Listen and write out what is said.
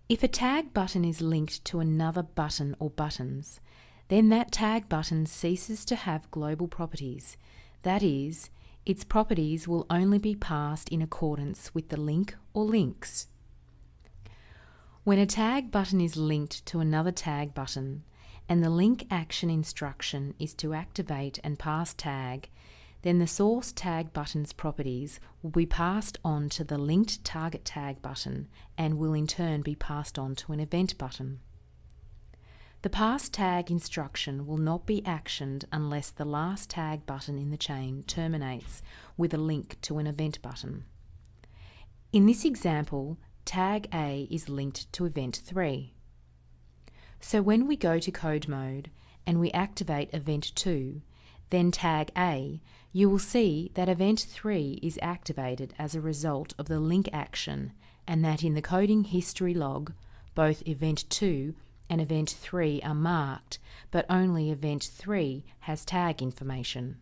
If a tag button is linked to another button or buttons, then that tag button ceases to have global properties. That is, its properties will only be passed in accordance with the link or links. When a tag button is linked to another tag button, and the link action instruction is to activate and pass tag, then the source tag button's properties will be passed on to the linked target tag button and will in turn be passed on to an event button. The pass tag instruction will not be actioned unless the last tag button in the chain terminates with a link to an event button. In this example, tag A is linked to event 3. So when we go to code mode and we activate event 2, then tag A, you will see that event 3 is activated as a result of the link action, and that in the coding history log, both event 2 and event 3 are marked, but only event 3 has tag information.